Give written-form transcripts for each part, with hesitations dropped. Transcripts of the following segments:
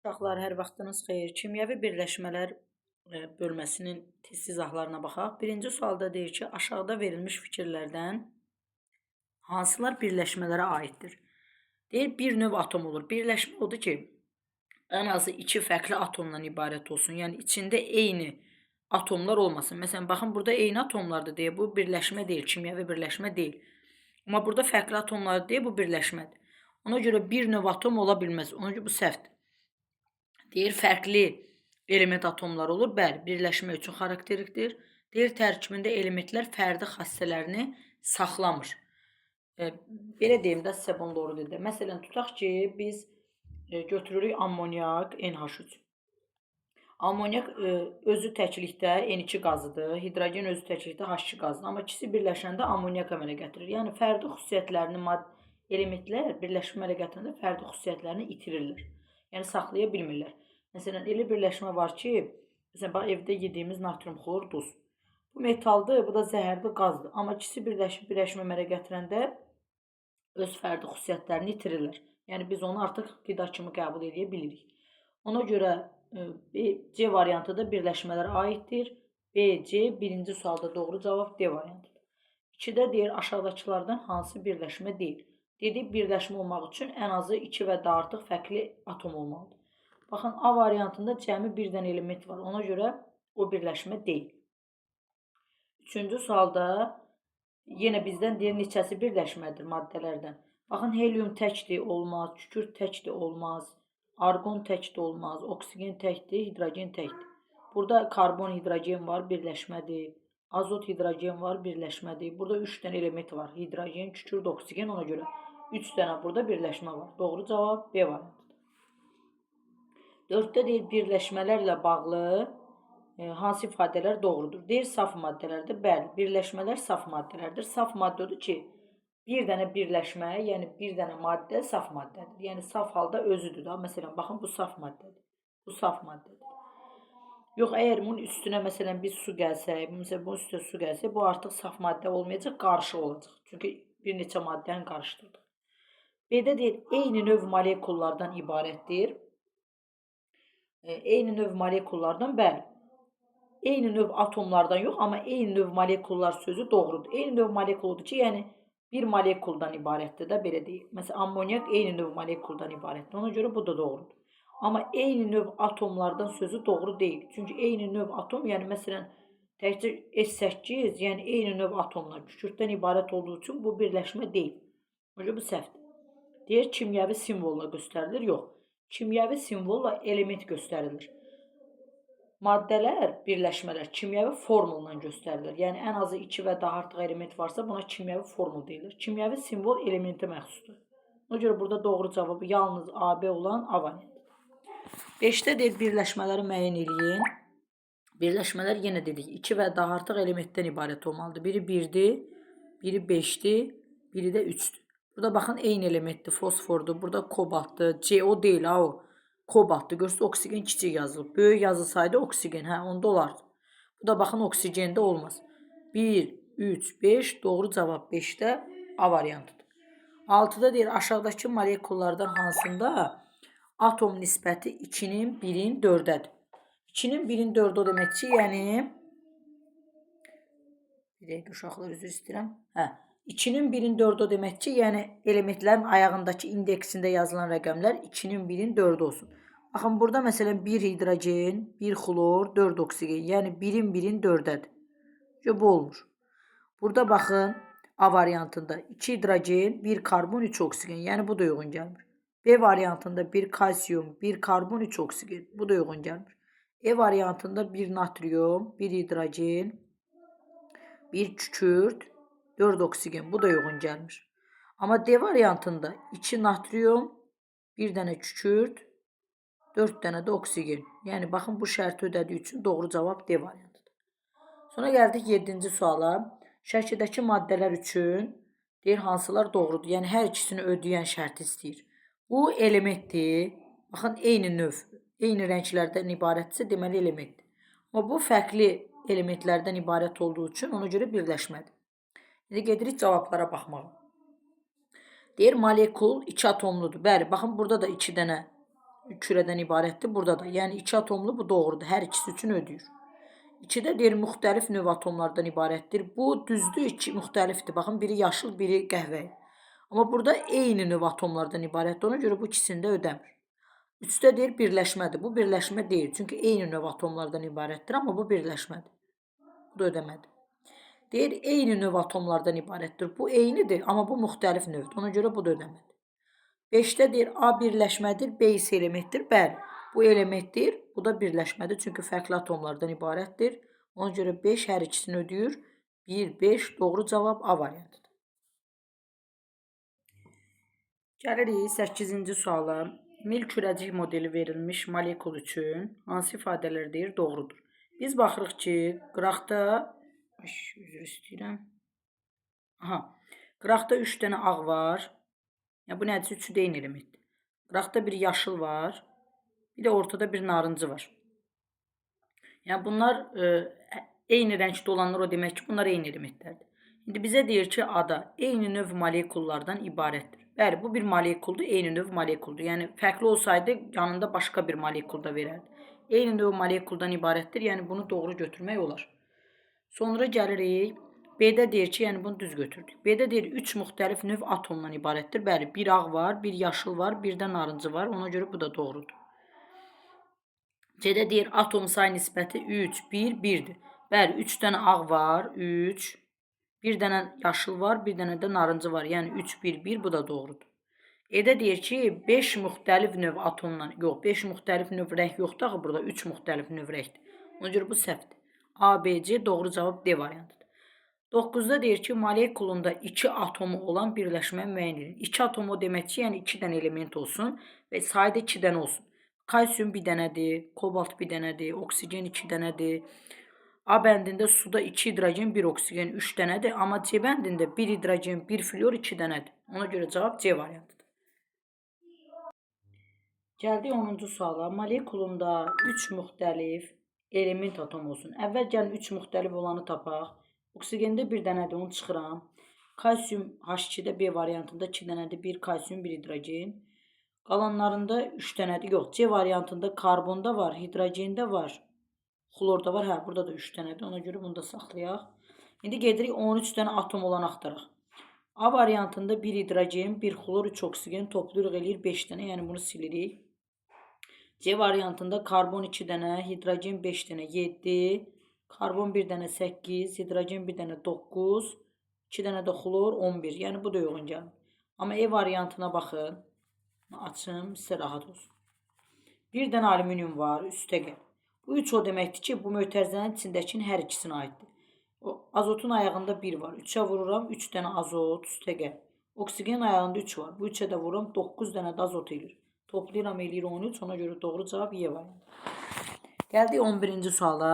Uşaqlar, hər vaxtınız xeyir. Kimyəvi birləşmələr bölməsinin test izahlarına baxaq. Birinci sualda deyir ki, aşağıda verilmiş fikirlərdən hansılar birləşmələrə aiddir? Deyir, bir növ atom olur. Birləşmə odur ki, ən azı iki fərqli atomdan ibarət olsun. Yəni, içində eyni atomlar olmasın. Məsələn, baxın, burada eyni atomlardır deyə bu birləşmə deyil, kimyəvi birləşmə deyil. Amma burada fərqli atomlar deyə bu birləşmədir. Ona görə bir növ atom ola bilməz. Ona görə bu səhvdir. Deyir, fərqli element atomlar olur. Bəli, birləşmə üçün xarakterikdir. Deyir, tərkibində elementlər fərdi xassələrini saxlamır. Belə deyim də, sizə bunu doğru deyil. Məsələn, tutaq ki, biz götürürük ammoniak NH3. Ammoniak özü təklikdə N2 qazıdır. Hidrogen özü təklikdə H2 qazıdır. Amma ikisi birləşəndə ammoniak əmələ gətirir. Yəni, fərdi xüsusiyyətlərini elementlər birləşmə əmələ gətirəndə fərdi xüsusiyyətlərini itirirlər. Yəni, saxlaya bilmirlər. Məsələn, elə birləşmə var ki, məsələn, evdə yediyimiz natrium xlor duz. Bu metaldır, bu da zəhərli qazdır. Amma ikisi birləşmə əmələ gətirəndə öz fərdi xüsusiyyətlərini itirirlər. Yəni, biz onu artıq qida kimi qəbul edə bilirik. Ona görə C variantı da birləşmələrə aiddir. B, C, birinci sualda doğru cavab D variantıdır. 2-də deyir, aşağıdakılardan hansı birləşmə deyil? Dedik, birləşmə olmaq üçün ən azı 2 və daha artıq fərqli atom olmalıdır. Baxın, A variantında cəmi bir dənə element var. Ona görə o birləşmə deyil. 3-cü sualda yenə bizdən deyir, neçəsi birləşmədir maddələrdən. Baxın, helium təkdir, olmaz. Kükürt təkdir, olmaz. Argon təkdir, olmaz. Oksigen təkdir, hidrogen təkdir. Burada karbon, hidrogen var, birləşmədir. Azot, hidrogen var, birləşmədir. Burada 3 dənə element var. Hidrogen, kükürt, oksigen. Ona görə 3 dənə burada birləşmə var. Doğru cavab B variantıdır. 4-də deyir, birləşmələrlə bağlı hansı ifadələr doğrudur? Deyir, saf maddələrdir. Bəli, birləşmələr saf maddələrdir. Saf maddə odur ki, bir dənə birləşmə, yəni bir dənə maddə saf maddədir. Yəni, saf halda özüdür da. Məsələn, baxın, bu saf maddədir. Bu saf maddədir. Yox, əgər bunun üstünə, məsələn, biz su gəlsək, məsələn, bunun üstünə su gəlsək, bu artıq saf maddə olmayacaq, qarışıq olacaq. Çünki bir neçə maddəni qarışdırdıq. B-də deyir, eyni növ molekullardan ibarətdir. Eyni növ molekullardan, bəli. Eyni növ atomlardan yox, amma eyni növ molekullar sözü doğrudur. Eyni növ molekuludur ki, yəni bir molekuldan ibarətdir də, belə deyək. Məsələn, ammoniak eyni növ molekuldan ibarətdir. Ona görə bu da doğrudur. Amma eyni növ atomlardan sözü doğru deyil. Çünki eyni növ atom, yəni məsələn, təkcə S8, yəni eyni növ atomlar kükürddən ibarət olduğu üçün bu birləşmə deyil. Ona görə bu səhvdir. Deyir, kimyəvi simvolla göstərilir. Yox. Kimyəvi simvolla element göstərilir. Maddələr, birləşmələr kimyəvi formulla göstərilir. Yəni, ən azı 2 və daha artıq element varsa, buna kimyəvi formul deyilir. Kimyəvi simvol elementə məxsusdur. Ona görə burada doğru cavabı yalnız AB olan A variantıdır. 5-də deyir, birləşmələri müəyyən eləyin. Birləşmələr yenə dedik, 2 və daha artıq elementdən ibarət olmalıdır. Biri 1-dir, biri 5-dir, biri də 3-dür. Burada baxın, eyni elementdir, fosfordur, burada kobaltdır, CO deyil, ha o. Kobaltdır, görürsünüz, oksigen kiçik yazılıb. Böyük yazılsaydı oksigen, hə, onda olardı. Bu da baxın, oksigende olmaz. 1, 3, 5, doğru cavab 5-də A variantıdır. 6-da deyir, aşağıdakı molekullardan hansında atom nisbəti 2-nin 1-in 4-dədir. 2-nin 1-in 4-də o demək ki, yəni, bir dəqiqə uşaqlar, üzr istəyirəm, 2-nin 1-in 4-də o demək ki, yəni elementlərin ayağındakı indeksində yazılan rəqəmlər 2-nin 1-in 4-də olsun. Baxın, burada məsələn 1 hidrogen, 1 xlor, 4 oksigen, yəni 1-in 1-in 4-dədir. Bu olmur. Burada baxın, A variantında 2 hidrogen, 1 karbon, 3 oksigen, yəni bu da uyğun gəlmir. B variantında 1 kalsiyum, 1 karbon, 3 oksigen, bu da uyğun gəlmir. E variantında 1 natrium, 1 hidrogen, 1 kükürt, 4 oksigen, bu da uyğun gəlmir. Amma D variantında 2 natrium, 1 dənə kükürt, 4 dənə də oksigen. Yəni, baxın, bu şərti ödədiyi üçün doğru cavab D variantıdır. Sonra gəldik 7-ci suala. Şəkildəki maddələr üçün deyir, hansılar doğrudur. Yəni, hər ikisini ödəyən şərti istəyir. Bu elementdir. Baxın, eyni növ, eyni rənglərdən ibarətdirsə, deməli elementdir. Amma bu fərqli elementlərdən ibarət olduğu üçün ona görə birləşmədir. İndi gedirik cavablara baxmağa. Deyir, molekul 2 atomludur. Bəli, baxın, burada da 2 dənə kürədən ibarətdir. Burada da. Yəni 2 atomlu bu doğrudur. Hər ikisi üçün ödəyir. 2-də deyir müxtəlif növ atomlardan ibarətdir. Bu düzdür, 2 müxtəlifdir. Baxın, biri yaşıl, biri qəhvəyi. Amma burada eyni növ atomlardan ibarətdir. Ona görə bu ikisini də ödəmir. 3-də deyir birləşmədir. Bu birləşmə deyil. Çünki eyni növ atomlardan ibarətdir, amma bu birləşmədir. Bu da ödəmədir. Deyir eyni növ atomlardan ibarətdir. Bu eynidir, amma bu müxtəlif növdür. Ona görə bu da ödəmədir. 5-də deyir A birləşmədir, B isə elementdir. Bəli, bu elementdir, bu da birləşmədir. Çünki fərqli atomlardan ibarətdir. Ona görə 5 hər ikisini ödəyir. 1, 5 doğru cavab A variantıdır. Gəlirik 8-ci suala. Mil kürəcik modeli verilmiş molekul üçün hansı ifadələr deyir doğrudur? Biz baxırıq ki, qıraqda üzr istəyirəm. Qıraqda 3 dənə ağ var. Yəni bu nəticə 3-ü də eyni elementdir. Qıraqda bir yaşıl var. Bir də ortada bir narıncı var. Yəni bunlar eyni rəngdə olanlar o demək ki, bunlar eyni elementlərdir. İndi bizə deyir ki, A-da eyni növ molekullardan ibarətdir. Bəli, bu bir molekuldur, eyni növ molekuldur. Yəni fərqli olsaydı yanında başqa bir molekul da verərdi. Eyni növ molekuldan ibarətdir, yəni bunu doğru götürmək olar. Sonra gəlirik, B-də deyir ki, yəni bunu düz götürdük. B-də deyir 3 müxtəlif növ atomdan ibarətdir. Bəli, bir ağ var, bir yaşıl var, bir də narıncı var. Ona görə bu da doğrudur. C-də deyir atom sayı nisbəti 3, 1, 1-dir. Bəli, 3 dənə ağ var, 3, bir dənə yaşıl var, bir dənə də narıncı var. Yəni 3, 1, 1, bu da doğrudur. E-də deyir ki, 5 müxtəlif növ atomdan, yox, 5 müxtəlif növ rəng yoxdur axı burada, 3 müxtəlif növ rəngdir. Ona görə bu səhvdir. A, B, C doğru cavab D variantıdır. 9-da deyir ki, molekulunda 2 atomu olan birləşmə müəyyən edin. 2 atom o demək ki, yəni 2 dənə element olsun və sayı da 2 dənə olsun. Kalsium bir dənədir, kobalt bir dənədir, oksigen 2 dənədir. A bəndində suda 2 hidrogen, 1 oksigen 3 dənədir. Amma C bəndində 1 hidrogen, 1 flyor 2 dənədir. Ona görə cavab C variantıdır. Gəldik 10-cu suala. Molekulunda 3 müxtəlif element atomu olsun. Əvvəl gəlin 3 müxtəlif olanı tapaq. Oksigende bir dənədir, onu çıxıram. Kalsium H2-də B variantında 2 dənədir, 1 kalsium, 1 hidrogen. Qalanlarında 3 dənədir. Yox, C variantında karbonda var, hidrogenda var, xlorda var. Hə, burada da 3 dənədir. Ona görə bunu da saxlayaq. İndi gedirik 13 dənə atom olan axtaraq. A variantında 1 hidrogen, 1 xlor, 3 oksigen toplayırıq eləyir 5 dənə. Yəni bunu silirik. C variantında karbon 2 dənə, hidrogen 5 dənə, 7, karbon 1 dənə 8, hidrogen 1 dənə 9, 2 dənə də xlor 11. Yəni bu da yoğun gəlir. Amma E variantına baxın. Açım, sizə rahat olsun. 1 dənə alüminium var, üstə gəl. Bu 3 o deməkdir ki, bu mötərizənin içindəkinin hər ikisinə aiddir. O azotun ayağında 1 var. 3-ə vururam, 3 dənə azot, üstə gəl. Oksigen ayağında 3 var. Bu 3-ə də vururam, 9 dənə də azot eləyir. Toplayıram eləyir 13. Ona görə doğru cavab Y variantı. Gəldik 11-ci suala.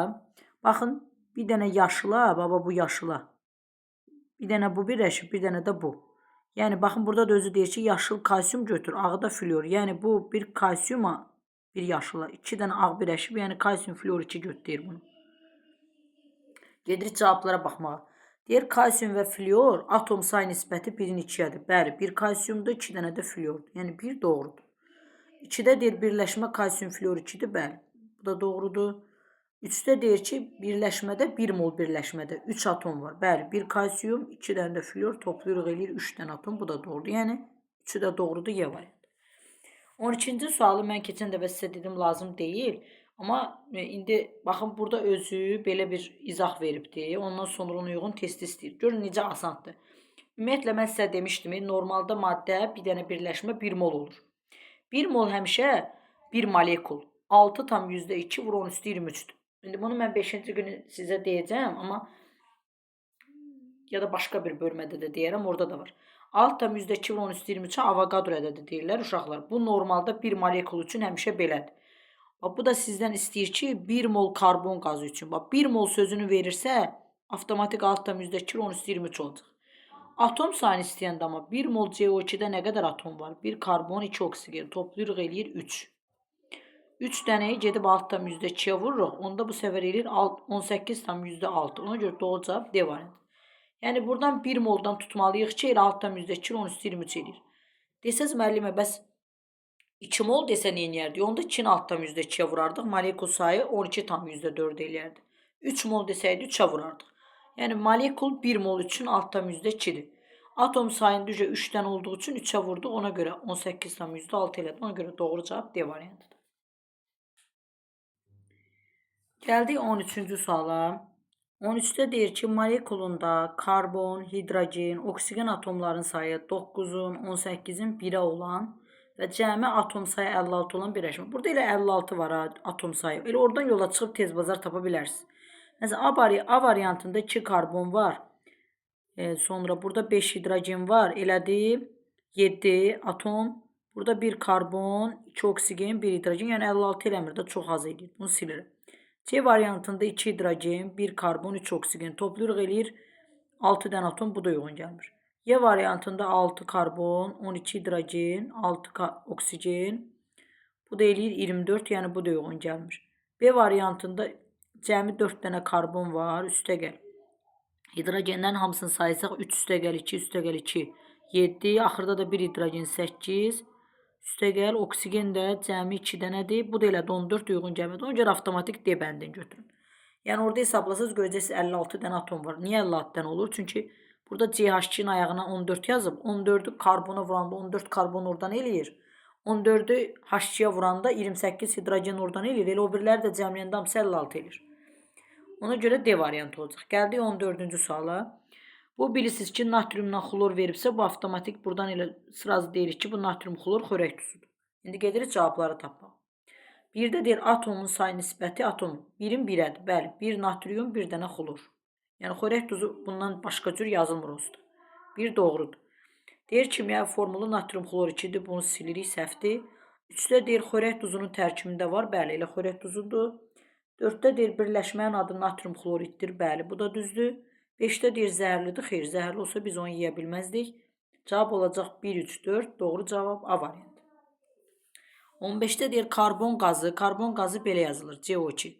Baxın, bir dənə yaşıla, baba bu yaşıla. Bir dənə bu birləşib, bir dənə də bu. Yəni baxın, burada da özü deyir ki, yaşıl kalsium götür, ağı da flyor. Yəni bu bir kalsiuma, bir yaşıla. 2 dənə ağ birləşib, yəni kalsium flyor 2 götürür bunu. Gedirik cavablara baxmağa. Deyir kalsium və flyor atom sayı nisbəti 1-in 2-yədir. Bəli, 1 kalsiumdur, 2 dənə də flyordur. Yəni 1 doğrudur. 2-də deyir birləşmə kalsium flyor 2-dir. Bəli, bu da doğrudur. 3-də deyir ki, birləşmədə 1 mol birləşmədə 3 atom var. Bəli, 1 kalsium, 2 dənə də flyor toplayırıq eləyir 3 dənə atom. Bu da doğrudur. Yəni 3-ü də doğrudur, Y variantı. 12-ci sualı mən keçən dəfə sizə dedim lazım deyil. Amma indi baxın, burada özü belə bir izah veribdir. Ondan sonra ona uyğun test istəyir. Görün necə asandır. Ümumiyyətlə mən sizə demişdim, normalda maddə bir dənə birləşmə 1 mol olur. 1 mol həmişə 1 molekul. 6,2 vur 10 üstü 23'dür. İndi bunu mən 5-ci günü sizə deyəcəm, amma ya da başqa bir bölmədə də deyərəm, orada da var. 6,2 vur 10 üstü 23-ə Avogadro ədədi deyirlər uşaqlar. Bu normalda 1 molekul üçün həmişə belədir. Bu da sizdən istəyir ki, 1 mol karbon qazı üçün. 1 mol sözünü verirsə, avtomatik 6,2 vur 10 üstü 23 olacaq. Atom sayını istəyəndə amma 1 mol CO2-də nə qədər atom var? 1 karbon, 2 oksigen. Toplayırıq eləyir 3. 3 dənəyi gedib 6,2-yə vururuq. Onda bu səfər eləyir 18,6. Ona görə doğru cavab D variantı. Yəni buradan 1 moldan tutmalıyıq ki, elə 6,2 10 üstü 23 eləyir. Desəz müəllimə, bəs 2 mol desə nə edərdik? Onda 2-ni altdan %2-yə vurardıq. Molekul sayı 12,4 eləyərdi. 3 mol desəydi 3-ə vurardıq. Yəni molekul 1 mol üçün altdan %2-dir. Atom sayını düzə 3-dən olduğu üçün 3-ə vurduq. Ona görə 18,6 elədi. Ona görə doğru cavab D variantıdır. Gəldik 13-cü suala. 13-də deyir ki, molekulunda karbon, hidrogen, oksigen atomların sayı 9-un, 18-in 1-ə olan və cəmi atom sayı 56 olan birləşmə. Burada elə 56 var atom sayı. Elə oradan yola çıxıb tez bazar tapa bilərsiniz. Məsələn, A variantında 2 karbon var. Sonra burada 5 hidrogen var. Elədi 7 atom. Burada 1 karbon, 2 oksigen, 1 hidrogen. Yəni 56 eləmir də çox az edir. Bunu silirim. C variantında 2 hidrogen, 1 karbon, 3 oksigen toplayırıq eləyir 6 dənə atom, bu da uyğun gəlmir. Y variantında 6 karbon, 12 hidrogen, 6 oksigen, bu da eləyir 24, yəni bu da uyğun gəlmir. B variantında cəmi 4 dənə karbon var, üstə gəl. Hidrogenlərin hamısını sayırsaq 3 üstə gəl 2, üstə gəl 2, 7, axırda da 1 hidrogen 8, üstə gəl, oksigen də cəmi 2 dənədir. Bu da elədi 14 uyğun gəlmədi. Ona görə avtomatik D bəndini götürün. Yəni orada hesablasınız görəcəksiniz 56 dənə atom var. Niyə 56 dənə olur? Çünki burada CH2-nin ayağına 14 yazıb. 14'ü karbona vuranda 14 karbon oradan eləyir. 14'ü H2'yə vuranda 28 hidrogen oradan eləyir. Elə o birləri də cəmləyəndə hamısı 56 eləyir. Ona görə D variantı olacaq. Gəldik 14-cü suala. Bu bilirsiniz ki, natriumla xlor veribsə, bu avtomatik buradan elə sırası deyirik ki, bu natrium xlor xörək tuzudur. İndi gedirik cavabları tapmaq. Birdə deyir atomun sayı nisbəti atom 1-in 1-ədir. Bəli, 1 natrium, 1 dənə xlor. Yəni xörək tuzu bundan başqa cür yazılmır onsuz. 1 doğrudur. Deyir kimya formulu natrium xlor 2-dir. Bunu silirik, səhvdir. 3-də deyir xörək tuzunun tərkibində var. Bəli, elə xörək tuzudur. 4-də deyir birləşməyin adı natrium xloriddir. Bəli, bu da düzdür. 5-də deyir zəhərlidir. Xeyr, zəhərli olsa biz onu yeyə bilməzdik. Cavab olacaq 1, 3, 4. Doğru cavab A variantı. 15-də deyir karbon qazı. Karbon qazı belə yazılır. CO2.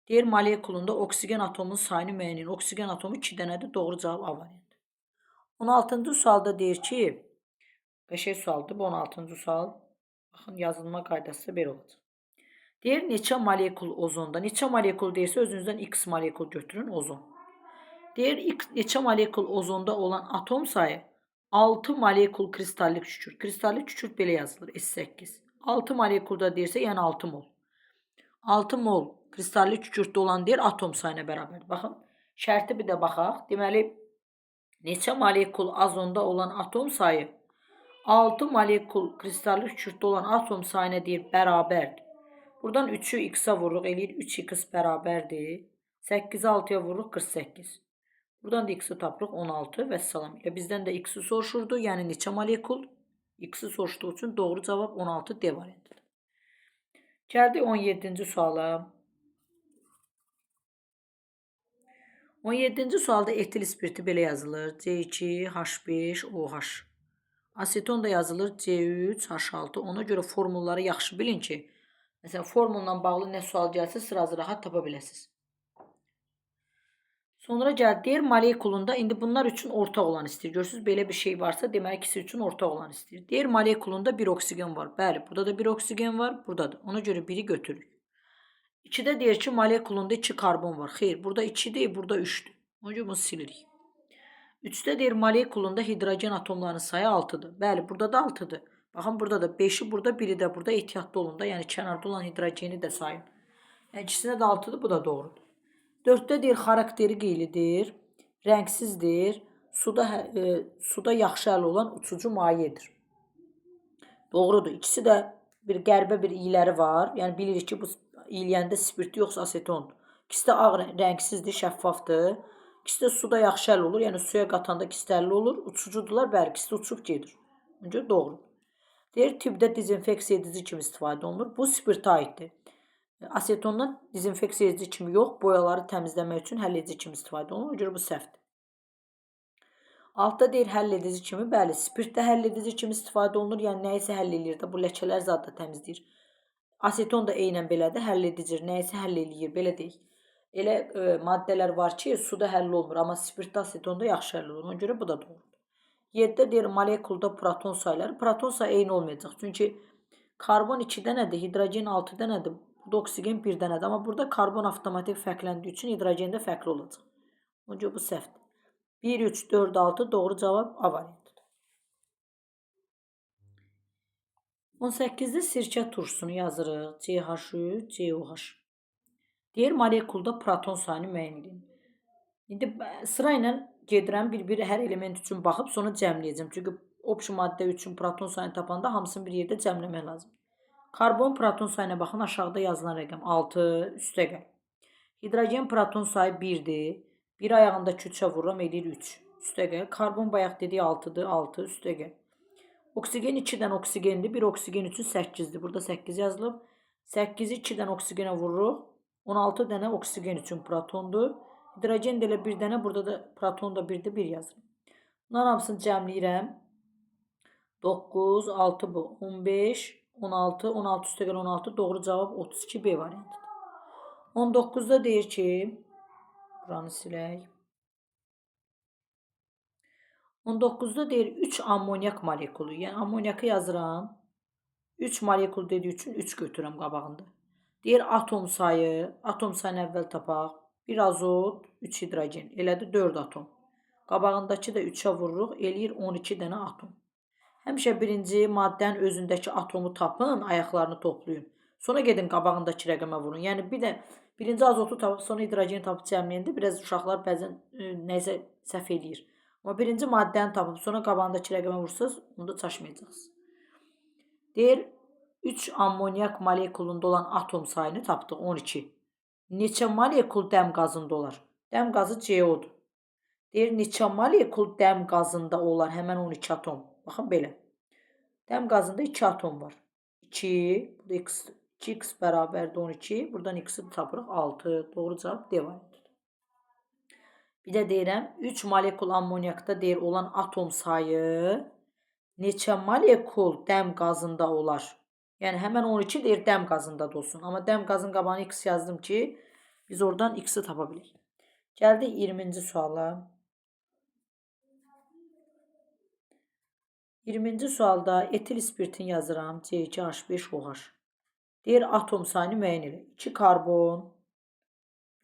Deyir molekulunda oksigen atomunun sayını müəyyən edin. Oksigen atomu 2 dənədir. Doğru cavab A variantı. 16-cı sualda deyir ki, qəşəng sualdır bu 16-cı sual. Baxın yazılma qaydası belə olacaq. Deyir neçə molekul ozonda? Neçə molekul deyirsə özünüzdən X molekul götürün ozon. Deyir neçə molekul ozonda olan atom sayı 6 molekul kristallik kükürt. Kristallik kükürt belə yazılır S8. 6 molekulda deyirsə yəni 6 mol. 6 mol kristallik kükürtdə olan deyir atom sayına bərabərdir. Baxın şərti bir də baxaq. Deməli neçə molekul azonda olan atom sayı 6 molekul kristallik kükürtdə olan atom sayına deyir bərabərdir. Buradan 3'ü X'ə vururuq, eləyir 3X bərabərdir. 8'i 6'ya vururuq, 48. Buradan da X'i tapırıq, 16 və salam. Bizdən də X'i soruşurdu, yəni neçə molekul? X'i soruşduğu üçün doğru cavab 16 D variantıdır. Gəldik 17-ci suala. 17-ci sualda etil spirti belə yazılır. C2H5OH. Aseton da yazılır C3H6. Ona görə formulları yaxşı bilin ki, məsələn, formulla bağlı nə sual gəlsə sırası rahat tapa biləsiniz. Sonra gəl deyir molekulunda, indi bunlar üçün ortaq olan istəyir. Görürsünüz, belə bir şey varsa demək ikisi üçün ortaq olan istəyir. Deyir molekulunda bir oksigen var. Bəli, burada da bir oksigen var, burada da. Ona görə biri götürürük. 2'də deyir ki molekulunda 2 karbon var. Xeyr, burada 2 deyil, burada 3'dür. Ona görə bunu silirik. 3'də deyir molekulunda hidrogen atomlarının sayı 6'dır. Bəli, burada da 6'dır. Baxın burada da 5'i burada, 1'i də burada ehtiyatlı olun da. Yəni kənarda olan hidrogeni də sayın. Yəni ikisində də 6'dır, bu da doğrudur. 4'də deyir xarakteri qeylidir, rəngsizdir, suda yaxşı əl olan uçucu mayedir. Doğrudur. İkisi də bir qəribə bir iyləri var. Yəni bilirik ki, bu iyiləyəndə spirti yoxsa aseton. İkisi də ağ rəngsizdir, şəffafdır. İkisi də suda yaxşı əl olur. Yəni suya qatanda kistərli olur. Uçucudular, bəli, ikisi də uçub gedir. Öncə doğru. Deyir tibdə dezinfeksiya edici kimi istifadə olunur. Bu spirtə aiddir. Asetondan dezinfeksiya edici kimi yox, boyaları təmizləmək üçün həll edici kimi istifadə olunur. Ona görə bu səhvdir. Altda deyir həll edici kimi, bəli, spirtdə həll edici kimi istifadə olunur. Yəni nəyisə həll eləyir də, bu ləkələr zad da təmizləyir. Aseton da eynən belədir, həll edicir, nəyisə həll eləyir, belə deyil. Elə maddələr var ki, suda həll olmur, amma spirtdə asetonda yaxşı həll olur. Ona görə bu da doğrudur. 7'də deyir molekulda proton sayları. Proton sayı eyni olmayacaq. Çünki Karbon 2 dənədir, hidrogen 6 dənədir. Burada oksigen 1 dənədir. Amma burada karbon avtomatik fərqləndiyi üçün hidrogen də fərqli olacaq. Onun üçün bu səhvdir. 1, 3, 4, 6 doğru cavab A variantıdır. 18-də sirkə turşusunu yazırıq. CH3, COH. Deyir molekulda proton sayını müəyyən edin. İndi sıra ilə gedirəm, bir-bir hər element üçün baxıb sonra cəmləyəcəm. Çünki opsi maddə üçün proton sayını tapanda hamısını bir yerdə cəmləmək lazımdır. Karbon proton sayına baxın, aşağıda yazılan rəqəm 6 üstəgəl. Hidrogen proton sayı 1-dir. Bir ayağındakı 3-ə vururam, eləyir 3 üstəgəl. Karbon bayaq dedik 6-dır, 6 üstəgəl. Oksigen 2 dənə oksigendir, bir oksigen üçün 8-dir. Burada 8 yazılıb. 8-i 2 dənə oksigenə vururuq. 16 dənə oksigen üçün protondur. Hidrogen də elə bir dənə, burada da proton da 1-dir, 1 yazırım. Bunların hamısını cəmləyirəm. 9, 6 bu, 15, 16, 16 üstəgəl 16, doğru cavab 32 B variantıdır. 19-da deyir ki, buranı silək. 19-da deyir 3 ammoniak molekulu. Yəni ammoniakı yazıram. 3 molekul dediyi üçün 3 götürürəm qabağında. Deyir atom sayını əvvəl tapaq. 1 azot, 3 hidrogen. Elədir 4 atom. Qabağındakı da 3-ə vururuq. Eləyir 12 dənə atom. Həmişə birinci maddənin özündəki atomu tapın, ayaqlarını toplayın. Sonra gedin qabağındakı rəqəmə vurun. Yəni bir də birinci azotu tapıb, sonra hidrogeni tapıb cəmləyəndə biraz uşaqlar bəzən nəsə səhv eləyir. Amma birinci maddəni tapıb, sonra qabağındakı rəqəmə vursanız, onda çaşmayacaqsınız. Deyir 3 ammoniak molekulunda olan atom sayını tapdıq 12. Neçə molekul dəm qazında olar? Dəm qazı CO-dur. Deyir neçə molekul dəm qazında olar həmən 12 atom? Baxın belə. Dəm qazında 2 atom var. 2, bu da x, 2x bərabərdir 12. Buradan x-i tapırıq 6. Doğru cavab D variantıdır. Bir də deyirəm 3 molekul ammoniakda deyir olan atom sayı neçə molekul dəm qazında olar? Yəni həmən 12 deyir dəm qazında da olsun. Amma dəm qazın qabağına x yazdım ki biz oradan x-i tapa bilək. Gəldik 20-ci suala. 20-ci sualda etil spirtin yazıram. C2H5OH. Deyir atom sayını müəyyən elə. 2 karbon,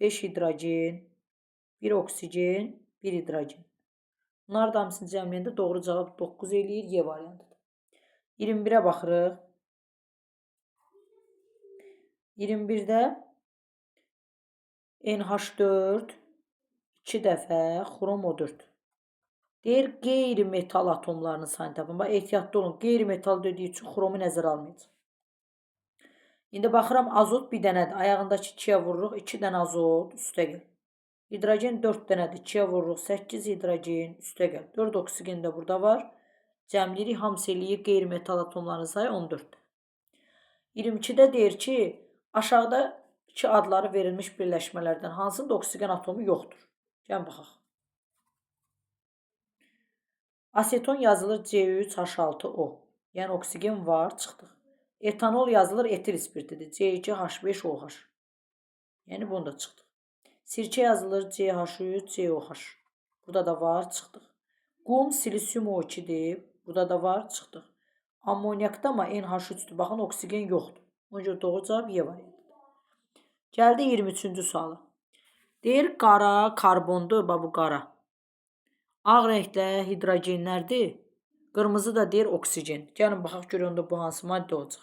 5 hidrogen, 1 oksigen, 1 hidrogen. Bunlar da hamısını cəmləyəndə doğru cavab 9 eləyir. Y variantıdır. 21-ə baxırıq. 21-də NH4 2 dəfə xrom O4. Deyir qeyri-metal atomlarının sayını tapın. Bax, ehtiyatlı olun. Qeyri-metal dediyi üçün xromu nəzərə almayacaq. İndi baxıram azot bir dənədir. Ayağındakı 2-yə vururuq. 2 dənə azot üstəgəl. Hidrogen 4 dənədir. 2-yə vururuq. 8 hidrogen üstəgəl. 4 oksigen də burada var. Cəmləyirik. Hamısı eləyir qeyri-metal atomlarının sayı 14. 22-də deyir ki, aşağıdakı adları verilmiş birləşmələrdən hansında oksigen atomu yoxdur? Gəlin baxaq. Aseton yazılır C3H6O. Yəni oksigen var, çıxdıq. Etanol yazılır etil spirtidir. C2H5OH. Yəni bunu da çıxdıq. Sirkə yazılır CH3COH. Burada da var, çıxdıq. Qum silisium O2-dir. Burada da var, çıxdıq. Ammoniakda amma NH3-dür. Baxın oksigen yoxdur. Ona görə doğru cavab Y variantıdır. Gəldi 23-cü suala. Deyir qara karbondur, bu qara. Ağ rəngdə hidrogenlərdir. Qırmızı da deyir oksigen. Gəlin baxaq görəndə bu hansı maddə olacaq.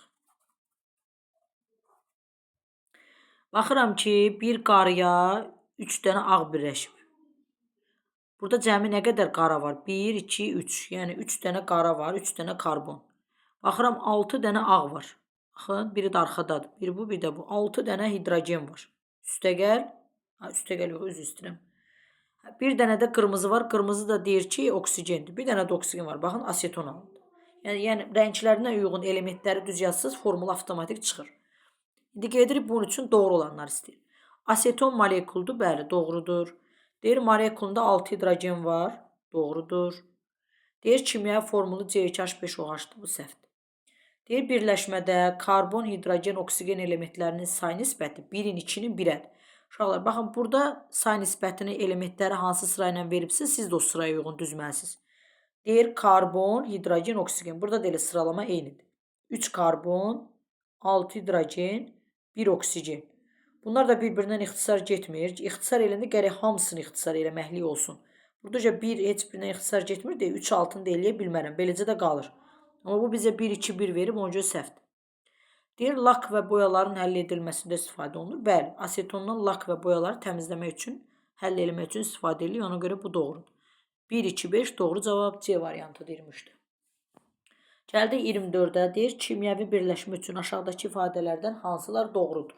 Baxıram ki, bir qarıya 3 dənə ağ birləşib. Burada cəmi nə qədər qara var? 1, 2, 3. Yəni 3 dənə qara var, 3 dənə karbon. Baxıram 6 dənə ağ var. Baxın, biri də arxadadır. Biri bu, bir də bu. 6 dənə hidrogen var. Üstəgəl, üstəgəl yox, üzr istəyirəm. Bir dənə də qırmızı var. Qırmızı da deyir ki, oksigendir. Bir dənə də oksigen var. Baxın, aseton alındı. Yəni rənglərinə uyğun elementləri düz yazsız, formula avtomatik çıxır. İndi gedirik bunun üçün doğru olanlar istəyir. Aseton molekuldur, bəli, doğrudur. Deyir molekulunda 6 hidrogen var, doğrudur. Deyir kimya formulu C2H5OH-dır, bu səhvdir. Deyir birləşmədə karbon, hidrogen, oksigen elementlərinin say nisbəti 1-in 2-nin 1-ədir. Uşaqlar, baxın, burada say nisbətini elementləri hansı sıra ilə veribsə, siz də o sıraya uyğun düzməlisiniz. Deyir karbon, hidrogen, oksigen. Burada da elə sıralama eynidir. 3 karbon, 6 hidrogen, 1 oksigen. Bunlar da bir-birindən ixtisar getmir. İxtisar eləndə gərək hamısını ixtisar eləməklik olsun. Buradaca 1 heç birindən ixtisar getmir deyə 3 altını da eləyə bilmərəm. Beləcə də qalır. Amma bu bizə 1, 2, 1 verib, ona görə səhvdir. Deyir, lak və boyaların həll edilməsində istifadə olunur. Bəli, asetondan lak və boyaları təmizləmək üçün, həll etmək üçün istifadə edilir. Ona görə bu doğrudur. 1, 2, 5 doğru cavab C variantı 23-dür. Gəldik 24-də. Deyir, kimyəvi birləşmə üçün aşağıdakı ifadələrdən hansılar doğrudur?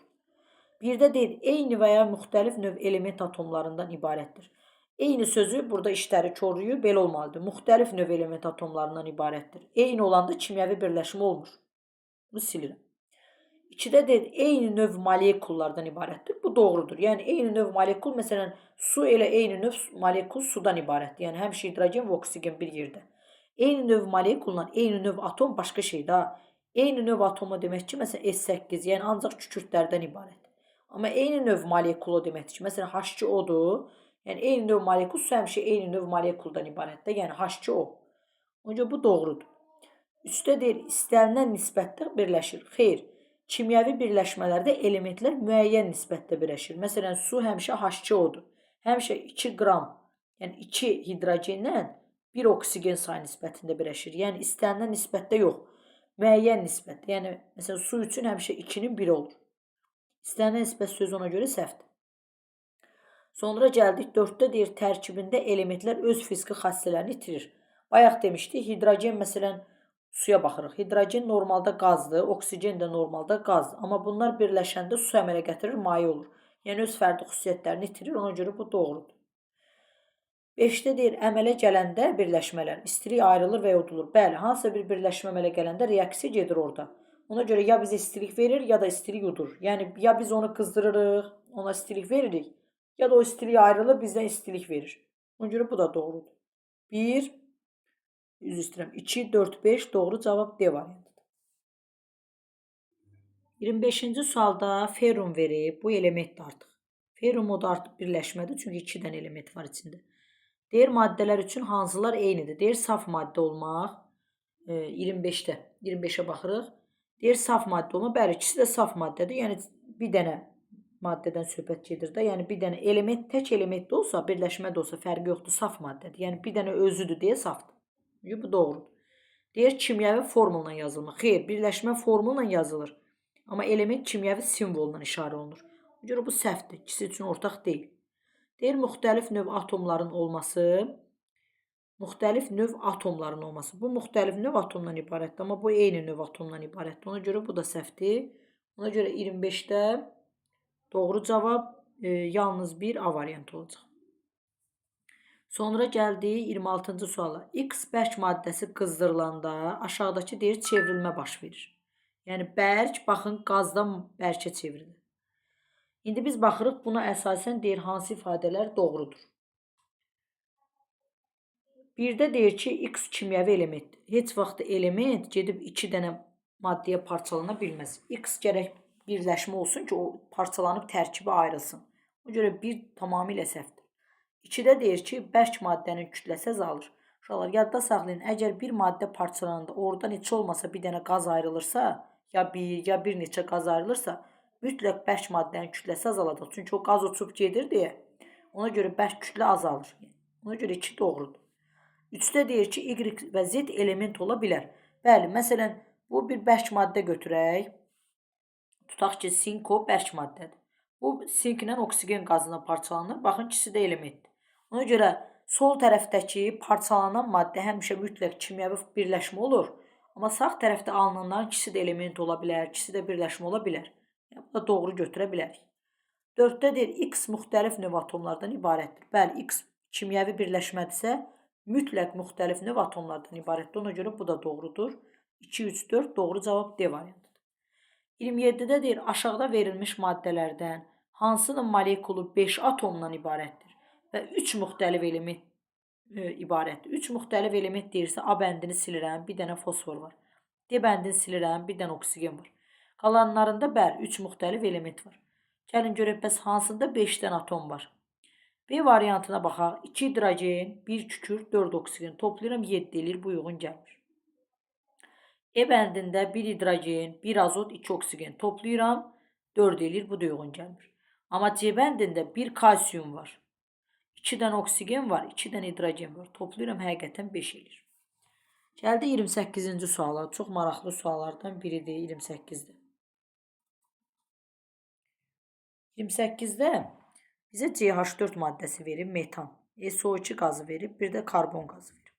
Birdə deyir, eyni və ya müxtəlif növ element atomlarından ibarətdir. Eyni sözü burada işləri koruyub, belə olmalıdır. Müxtəlif növ element atomlarından ibarətdir. Eyni olanda kimyəvi birləşmə olmur. Bunu silirəm. 2-də deyir, eyni növ molekullardan ibarətdir. Bu doğrudur. Yəni, eyni növ molekul, məsələn, su elə eyni növ molekul sudan ibarətdir. Yəni, həmişə hidrogen və oksigen bir yerdə. Eyni növ molekulla eyni növ atom başqa şeydir. Eyni növ atomu demək ki, məsələn, S8, yəni ancaq kükürdlərdən ibarətdir. Amma eyni növ molekulu deməkdir ki, məsələn, H2O-dur. Yəni, eyni növ molekul su həmişə eyni növ molekuldan ibarətdir. Yəni, H2O. Onca bu doğrudur. 3-də deyir, istənilən nisbətdə birləşir. Xeyr. Kimyəvi birləşmələrdə elementlər müəyyən nisbətdə birləşir. Məsələn, su həmişə H2O-dur. Həmişə 2 qram, yəni 2 hidrogenlə 1 oksigen sayı nisbətində birləşir. Yəni, istənilən nisbətdə yox. Müəyyən nisbətdə. Yəni, məsələn, su üçün həmişə 2-nin 1 olur. İstənilən nisbət sözü ona görə səhvdir. Sonra gəldik 4-də deyir, tərkibində elementlər öz fiziki xassələrini itirir. Bayaq demişdik, hidrogen məsələn, suya baxırıq. Hidrogen normalda qazdır, oksigen də normalda qazdır. Amma bunlar birləşəndə su əmələ gətirir, maye olur. Yəni, öz fərdi xüsusiyyətlərini itirir, ona görə bu doğrudur. 5-də deyir, əmələ gələndə birləşmələr, istilik ayrılır və ya udulur. Bəli, hansısa bir birləşmə əmələ gələndə reaksiya gedir orada. Ona görə ya bizə istilik verir, ya da istilik udur. Yəni, ya biz onu qızdırırıq, ona istilik veririk, ya da o istilik ayrılır, bizdən istilik verir. Ona görə bu da doğrudur. 1, 2, 4, 5 doğru cavab D variantıdır. 25-ci sualda ferrum verib. Bu elementdir artıq. Ferrum o da artıq birləşmədir. Çünki 2 dənə element var içində. Deyir, maddələr üçün hansılar eynidir? Deyir, saf maddə olmaq. 25-də. 25-ə baxırıq. Deyir, saf maddə olmaq. Bəli, ikisi də saf maddədir. Yəni, bir dənə maddədən söhbət gedir də. Yəni, bir dənə element, tək element də olsa, birləşmə də olsa, fərqi yoxdur, saf maddədir. Yəni, bir dənə özüdür deyə safdır. Bu doğrudur. Deyir, kimyəvi formulla yazılmaq. Xeyr, birləşmə formulla yazılır. Amma element kimyəvi simvolla işarə olunur. Ona görə bu səhvdir. İkisi üçün ortaq deyil. Deyir, müxtəlif növ atomların olması. Müxtəlif növ atomların olması. Bu, müxtəlif növ atomdan ibarətdir. Amma bu, eyni növ atomdan ibarətdir. Ona görə bu da səhvdir. Ona görə 25-də doğru cavab yalnız bir A variantı olacaq. Sonra gəldik 26-cı suala. X bərk maddəsi qızdırılanda aşağıdakı deyir çevrilmə baş verir. Yəni bərk, baxın, qazdan bərkə çevrilir. İndi biz baxırıq, buna əsasən deyir hansı ifadələr doğrudur. Birdə deyir ki, X kimyəvi elementdir. Heç vaxt element gedib 2 dənə maddəyə parçalana bilməz. X gərək birləşmə olsun ki, o parçalanıb tərkibi ayrılsın. O görə bir tamamilə səhvdir. 2-də deyir ki, bərk maddənin kütləsi azalır. Uşaqlar, yadda saxlayın, əgər bir maddə parçalananda oradan heç olmasa bir dənə qaz ayrılırsa, ya bir neçə qaz ayrılırsa, mütləq bərk maddənin kütləsi azalacaq. Çünki o qaz uçub gedir deyə, ona görə bərk kütlə azalır. Ona görə 2 doğrudur. 3-də deyir ki, Y və Z element ola bilər. Bəli, məsələn, bu bir bərk maddə götürək. Tutaq ki, sinko bərk maddədir. Bu, sinklə oksigen qazına parçalanır. Baxın, ikisi də elementdir. Ona görə sol tərəfdəki parçalanan maddə həmişə mütləq kimyəvi birləşmə olur. Amma sağ tərəfdə alınanların ikisi də element ola bilər, ikisi də birləşmə ola bilər. Yəni, bu da doğru götürə bilərik. 4-də deyir, X müxtəlif növ atomlardan ibarətdir. Bəli, X kimyəvi birləşmədirsə, mütləq müxtəlif növ atomlardan ibarətdir. Ona görə bu da doğrudur. 2, 3, 4 doğru cavab D variantıdır. 27-də deyir, aşağıda verilmiş maddələrdən hansının molekulu 5 atomdan ibarətdir və 3 müxtəlif element ibarətdir. 3 müxtəlif element deyirsə, A bəndini silirəm, bir dənə fosfor var. D bəndini silirəm, bir dənə oksigen var. Qalanlarında bəli, 3 müxtəlif element var. Gəlin görək, bəs hansında 5 dənə atom var? B variantına baxaq. 2 hidrogen, 1 kükürt, 4 oksigen. Toplayıram 7 eləyir, bu uyğun gəlmir. E bəndində 1 hidrogen, 1 azot, 2 oksigen toplayıram. 4 eləyir, bu da uyğun gəlmir. Amma C bəndində 1 kalsiyum var. 2 dənə oksigen var, 2 dənə hidrogen var. Toplayıram, həqiqətən 5 eləyir. Gəldi 28-ci suala. Çox maraqlı suallardan biridir 28-də. 28-də bizə CH4 maddəsi verib, metan. SO2 qazı verib, bir də karbon qazı verib.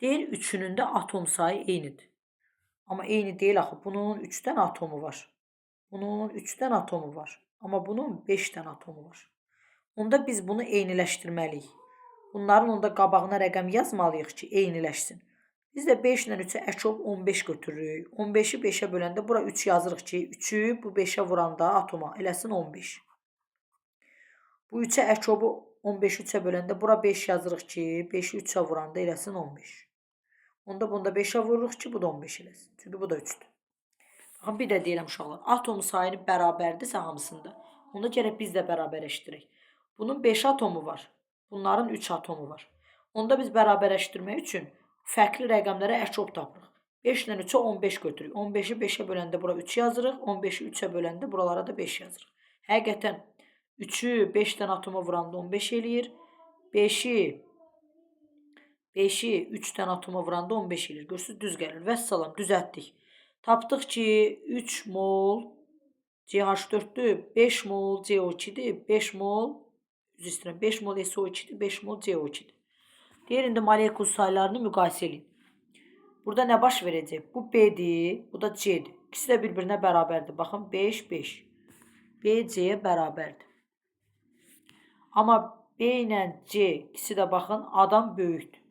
Deyir, üçünün də atom sayı eynidir. Amma eyni deyil axı. Bunun 3 dənə atomu var. Bunun 3 dənə atomu var. Amma bunun 5 dənə atomu var. Onda biz bunu eyniləşdirməliyik. Bunların onda qabağına rəqəm yazmalıyıq ki, eyniləşsin. Biz də 5 ilə 3-ə ək olub 15 götürürük. 15-i 5-ə böləndə bura 3 yazırıq ki, 3-ü bu 5-ə vuranda atoma eləsin 15. Bu 3-ə ək olub 15-i 3-ə böləndə bura 5 yazırıq ki, 5-i 3-ə vuranda eləsin 15. Onda bunda 5'e vururuq ki, bu da 15 eləsin. Çünki bu da 3'dür. Baxın, bir də deyirəm uşaqlar. Atom sayını bərabərdirsə hamısında. Onda gərək biz də bərabərləşdirək. Bunun 5 atomu var. Bunların 3 atomu var. Onda biz bərabərləşdirmək üçün fərqli rəqəmlərə əkop tapırıq. 5 ilə 3'ə 15 götürürük. 15'i 5'ə böləndə bura 3 yazırıq. 15'i 3'ə böləndə buralara da 5 yazırıq. Həqiqətən 3'ü 5 dənə atoma vuranda 15 eləyir. 5'i 3 dənə atoma vuranda 15 eləyir. Görürsünüz, düz gəlir. Vəssalam, düzəltdik. Tapdıq ki, 3 mol CH4'dür, 5 mol CO2'dir, 5 mol, üzr istəyirəm, 5 mol SO2'dir, 5 mol CO2'dir. Deyir, indi molekul saylarını müqayisə edin. Burada nə baş verəcək? Bu B'dir, bu da C'dir. İkisi də bir-birinə bərabərdir. Baxın, 5, 5. B, C'yə bərabərdir. Amma B ilə C ikisi də baxın, A'dan böyükdür.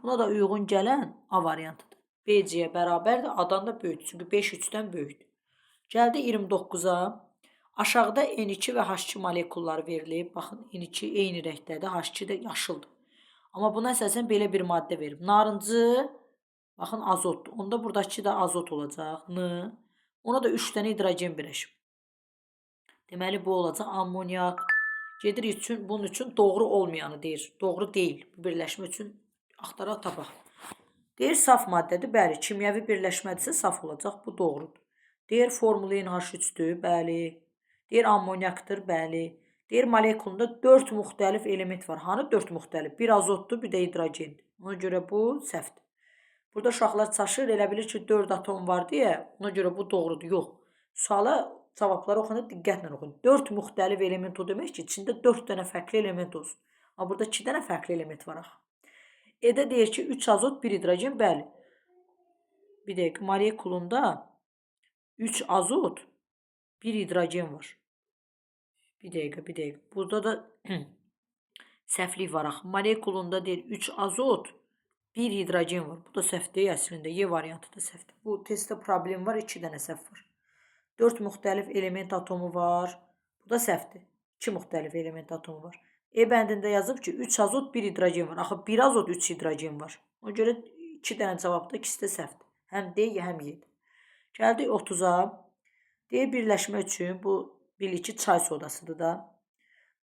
Buna da uyğun gələn A variantıdır. B, C-yə bərabərdir, A'dan da böyükdür. Çünki 5 3-dən böyükdür. Gəldi 29-a. Aşağıda N2 və H2 molekulları verilib. Baxın, N2 eyni rəngdədir, H2 də yaşıldır. Amma buna əsasən belə bir maddə verib. Narıncı, baxın, azotdur. Onda buradakı da azot olacaq. N. Ona da 3 dənə hidrogen birləşib. Deməli, bu olacaq ammoniak. Gedirik üçün, bunun üçün doğru olmayanı deyir. Doğru deyil. Bu birləşmə üçün axtaraq tapaq. Deyir, saf maddədir. Bəli, kimyəvi birləşmədirsə saf olacaq. Bu doğrudur. Deyir, formulu NH3-dür. Bəli. Deyir, ammoniakdır. Bəli. Deyir, molekulunda 4 müxtəlif element var. Hanı 4 müxtəlif? Bir azotdur, bir də hidrogendir. Ona görə bu səhvdir. Burada uşaqlar çaşır, elə bilir ki, 4 atom var deyə, ona görə bu doğrudur. Yox. Suala cavabları oxuyanda diqqətlə oxuyun. 4 müxtəlif element o demək ki, içində 4 dənə fərqli element olsun. Amma burada 2 dənə fərqli element var axı. Edə deyir ki, 3 azot, 1 hidrogen, bəli. Bir dəqiqə, molekulunda 3 azot, 1 hidrogen var. Bir dəqiqə. Burada da səhvlik var axı. Molekulunda deyir 3 azot, 1 hidrogen var. Bu da səhv deyil əslində. Y variantı da səhvdir. Bu testdə problem var, 2 dənə səhv var. 4 müxtəlif element atomu var. Bu da səhvdir. 2 müxtəlif element atomu var. E bəndində yazıb ki, 3 azot, 1 hidrogen var. Axı 1 azot, 3 hidrogen var. Ona görə 2 dənə cavabda ikisi də səhvdir. Həm D, həm Y. Gəldik 30-a. Deyir, birləşmə üçün bu bilir ki, çay sodasıdır da.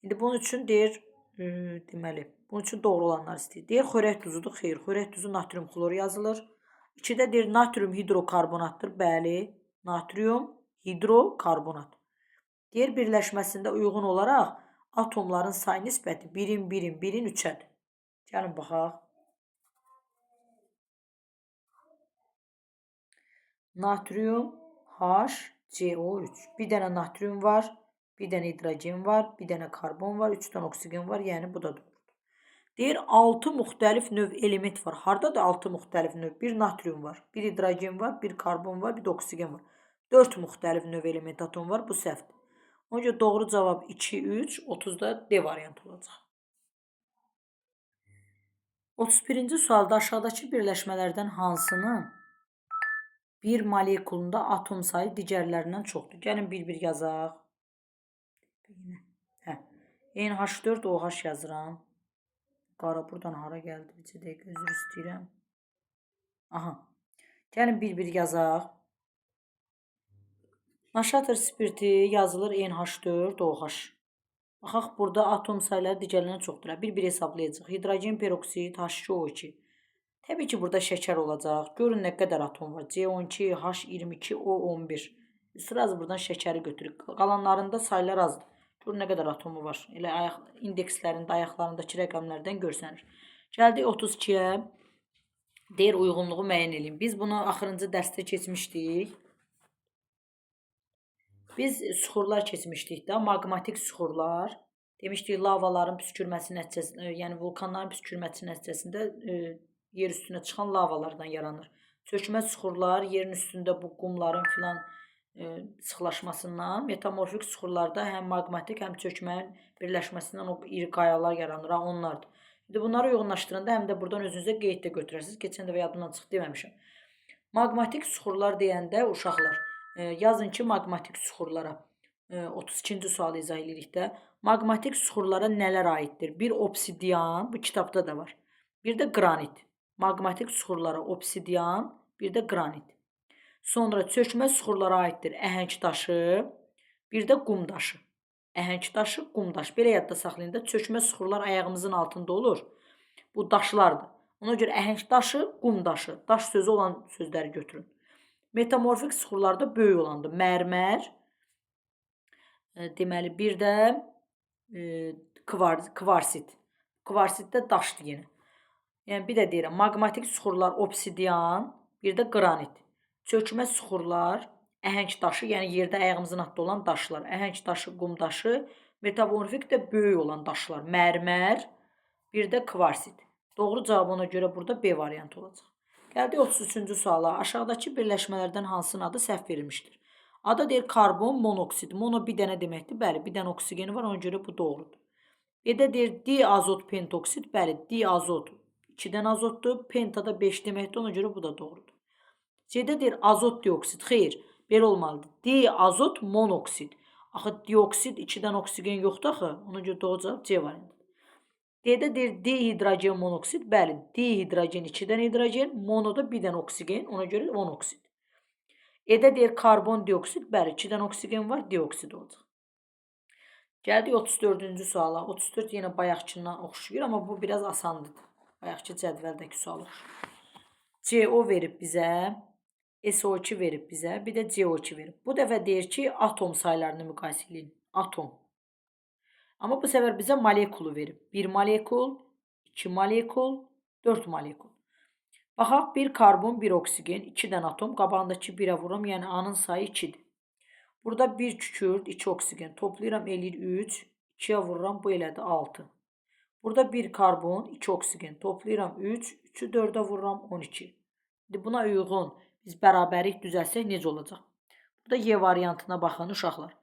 İndi bunun üçün deyir, deməli, bunun üçün doğru olanlar istəyir. Deyir, xörək duzudur. Xeyr, xörək duzu natrium xloru yazılır. 2-də deyir, natrium hidrokarbonatdır. Bəli, natrium hidrokarbonat. Deyir, birləşməsində uyğun olaraq atomların sayı nisbəti 1-in 3-ədir. Gəlin, baxaq. Natrium HCO3. Bir dənə natrium var, bir dənə hidrogen var, bir dənə karbon var, 3 dənə oksigen var, yəni bu da doğrudur. Deyir, 6 müxtəlif növ element var. Hardadır 6 müxtəlif növ? Bir natrium var, bir hidrogen var, bir karbon var, bir də oksigen var. 4 müxtəlif növ element atom var, bu səhvdir. Ona görə doğru cavab 2, 3, 30-da D variantı olacaq. 31-ci sualda aşağıdakı birləşmələrdən hansının bir molekulunda atom sayı digərlərindən çoxdur? Gəlin bir-bir yazaq. NH4 OH yazıram. Qara buradan hara gəldi? Bir dəqiqə, üzr istəyirəm. Aha. Gəlin bir-bir yazaq. Naşatır spirti yazılır NH4 OH. Baxaq, burada atom sayıları digərlərindən çoxdur. Bir-bir hesablayacaq. Hidrogen peroksid H2O2. Təbii ki, burada şəkər olacaq. Görün nə qədər atom var. C12, H22, O11. Sıraz buradan şəkəri götürürük. Qalanlarında saylar azdır. Görün nə qədər atomu var. Elə indekslərində, ayaqlarındakı rəqəmlərdən görsənir. Gəldik 32-yə. Deyir uyğunluğu müəyyən edin. Biz bunu axırıncı dərsdə keçmişdik. Biz süxurlar keçmişdik də, maqmatik süxurlar. Demişdik lavaların püskürməsi nəticəsində, yəni vulkanların püskürməsi nəticəsində yer üstünə çıxan lavalardan yaranır. Çökmə süxurlar yerin üstündə bu qumların filan sıxlaşmasından, metamorfik süxurlarda həm maqmatik, həm çökmənin birləşməsindən o iri qayalar yaranır, onlardır. İndi bunları uyğunlaşdıranda həm də buradan özünüzə qeyd də götürərsiniz. Keçən dəfə yadımdan çıxdı deməmişəm. Maqmatik süxurlar deyəndə uşaqlar, yazın ki, maqmatik süxurlara 32-ci sualı izah edirik də. Maqmatik süxurlara nələr aiddir? Bir obsidian, bu kitabda da var. Bir də qranit. Maqmatik süxurlara obsidian, bir də qranit. Sonra çökmə süxurlara aiddir əhəng daşı, bir də qum daşı. Əhəng daşı, qum daşı. Belə yadda saxlayın da, çökmə süxurlar ayağımızın altında olur. Bu daşlardır. Ona görə əhəng daşı, qum daşı. Daş sözü olan sözləri götürün. Metamorfik süxurlarda böyük olandır. Mərmər, deməli bir də kvarsit. Kvarsit də daşdır yenə. Yəni bir də deyirəm, maqmatik süxurlar obsidian, bir də qranit. Çökmə süxurlar əhəng daşı, yəni yerdə ayağımızın altında olan daşlar. Əhəng daşı, qum daşı, metamorfik də böyük olan daşlar. Mərmər, bir də kvarsit. Doğru cavab ona görə burada B variantı olacaq. Gəldik 33-cü suala. Aşağıdakı birləşmələrdən hansının adı səhv verilmişdir? Adı deyir karbon monoksid. Mono bir dənə deməkdir. Bəli, bir dənə oksigeni var, ona görə bu doğrudur. B-də deyir diazot pentoksid. Bəli, diazot 2 dənə azotdur. Penta da 5 deməkdir, ona görə bu da doğrudur. C-də deyir azot dioksid. Xeyr, belə olmalıdır. Diazot monoksid. Axı dioksid 2 dənə oksigen yoxdur axı. Ona görə doğru cavab C variantıdır. D-də deyir dihidrogen monoksid. Bəli, dihidrogen 2 dənə hidrogen, monoda 1 dənə oksigen, ona görə monoksid. E-də deyir karbon dioksid. Bəli, 2 dənə oksigen var, dioksid olacaq. Gəldik 34-cü suala. 34 yenə bayaqçından oxşuyur, amma bu biraz asandır. Bayaqçı cədvəldəki sual oxşuyur. CO verib bizə, SO2 verib bizə, bir də CO2 verib. Bu dəfə deyir ki, atom saylarını müqayisə edin. Atom. Amma bu səfər bizə molekulu verib. 1 molekul, 2 molekul, 4 molekul. Baxaq, 1 karbon, 1 oksigen, 2 dənə atom. Qabağındakı 1-ə vururam, yəni A-nın sayı 2-dir. Burada 1 kükürt, 2 oksigen. Toplayıram, eləyir 3. 2-yə vururam, bu elədi 6. Burada 1 karbon, 2 oksigen. Toplayıram 3. 3-ü 4-ə vururam, 12. İndi buna uyğun biz bərabərlik düzəlsək necə olacaq? Burada Y variantına baxın uşaqlar.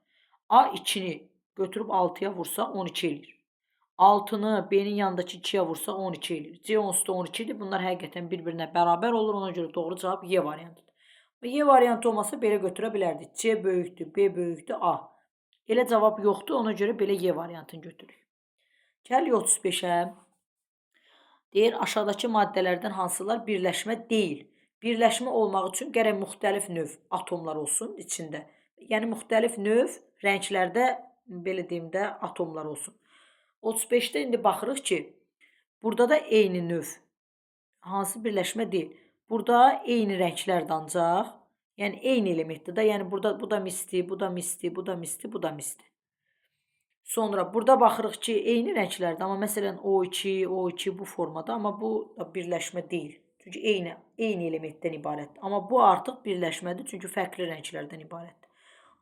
A2-ni götürüb 6-ya vursa 12 eləyir. 6-nı B-nin yanındakı 2-yə vursa 12 eləyir. C onsuz da 12-dir. Bunlar həqiqətən bir-birinə bərabər olur. Ona görə doğru cavab Y variantıdır. Y variantı olmasa belə götürə bilərdik. C böyükdür, B böyükdür, A. Elə cavab yoxdur. Ona görə belə Y variantını götürürük. Gəl 35-ə. Deyir, aşağıdakı maddələrdən hansılar birləşmə deyil? Birləşmə olmaq üçün gərək müxtəlif növ atomlar olsun içində. Yəni müxtəlif növ rənglərdə, belə deyim də, atomlar olsun. 35-də indi baxırıq ki, burada da eyni növ. Hansı birləşmə deyil? Burada eyni rənglərdə ancaq, yəni eyni elementdir də, yəni burada bu da misli, bu da misli, bu da misli, bu da misli. Sonra burada baxırıq ki, eyni rənglərdə, amma məsələn O2, O2 bu formada, amma bu da birləşmə deyil. Çünki eyni elementdən ibarətdir. Amma bu artıq birləşmədir, çünki fərqli rənglərdən ibarətdir.